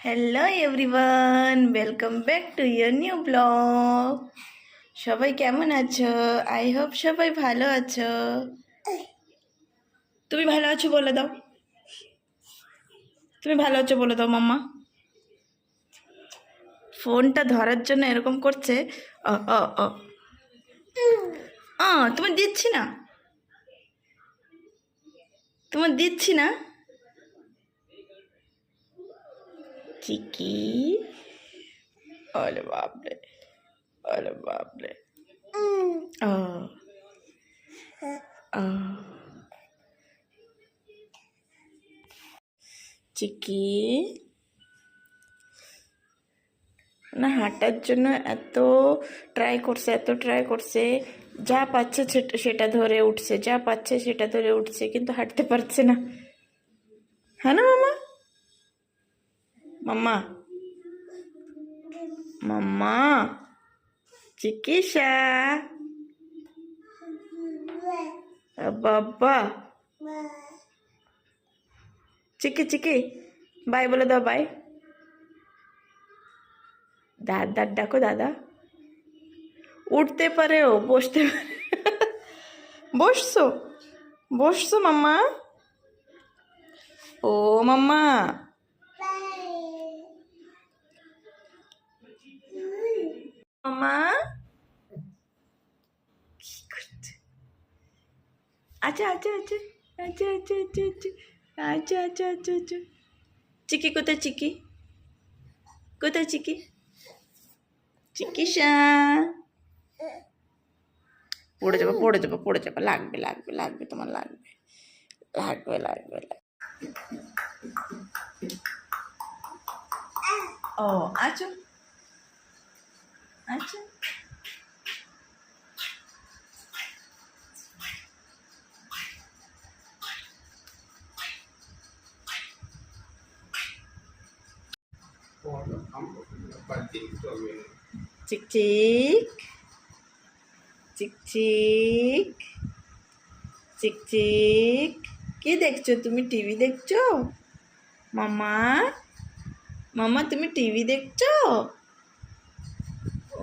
Hello everyone, welcome back to year new blog. সবাই কেমন আছো? আই হোপ সবাই ভালো আছো। তুমি ভালো আছো বলে দাও। তুমি ভালো আছো বলে দাও মাম্মা। ফোনটা ধরার জন্য এরকম করছে। ও ও ও তোমার দিচ্ছি না, তোমার দিচ্ছি না। চিকি, ওরে বাপরে, ওরে বাপরে। ও ও চিকি না, হাঁটার জন্য এত ট্রাই করছে, যা পাচ্ছে সেটা ধরে উঠছে, যা পাচ্ছে সেটা ধরে উঠছে, কিন্তু হাঁটতে পারছে না। হ্যাঁ না মামা? মাম্মা, মাম্মা, চিকিৎসা, বাবা, চিকি চিকি, বাই বলে দাও, বাই। দাদা ডাকো, দাদা। উঠতে পারেও, বসতে পারে। বসছো, বসছো মাম্মা? ও মাম্মা, মামা কি করছে? আচ্ছা আচ্ছা আচ্ছা আচ্ছা আচ্ছা আচ্ছা আচ্ছা আচ্ছা আচ্ছা আচ্ছা। চিকি কোথায়? চিকি কোথায়? চিকি, চিকিসা। পড়ে যাবো, পড়ে যাবো, পড়ে যাবো, লাগবে লাগবে লাগবে, তোমার লাগবে লাগবে লাগবে লাগবে। ও আচ্ছা আচ্ছা। চিক চিক চিক চিক চিক চিক। কি দেখছো তুমি? টিভি দেখছো মামা? মামা তুমি টিভি দেখছো?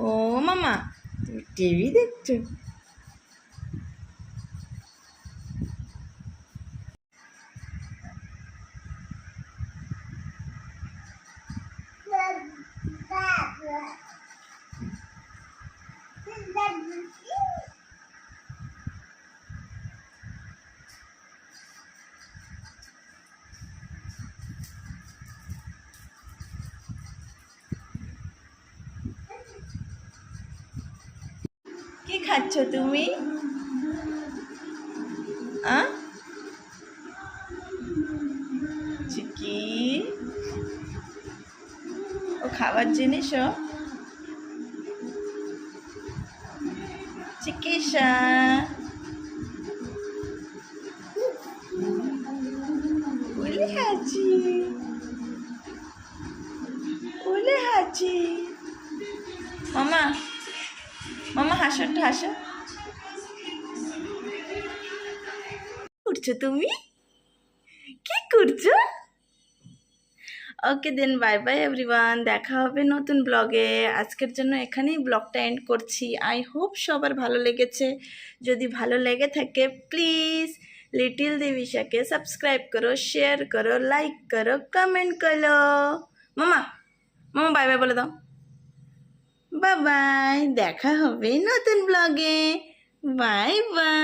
ও মামা, তুমি টিভি দেখছো? কি খাচ্ছ তুমি? চিকি, ও খাবার জিনিস। ও চিকিৎসা, ওলে হাজি, ওলে হাজি। মামা, মামা হাসো, একটু হাসো। করছো তুমি? কি করছো? ওকে দেন, বাই বাই এভরিওয়ান, দেখা হবে নতুন ব্লগে। আজকের জন্য এখানেই ব্লগটা এন্ড করছি। আই হোপ সবার ভালো লেগেছে। যদি ভালো লেগে থাকে প্লিজ লিটিল দেবিশাকে সাবস্ক্রাইব করো, শেয়ার করো, লাইক করো, কমেন্ট করো। মামা, মামা বাই বাই বলে দাও। বাই বাই, দেখা হবে নতুন ব্লগে। Bye bye.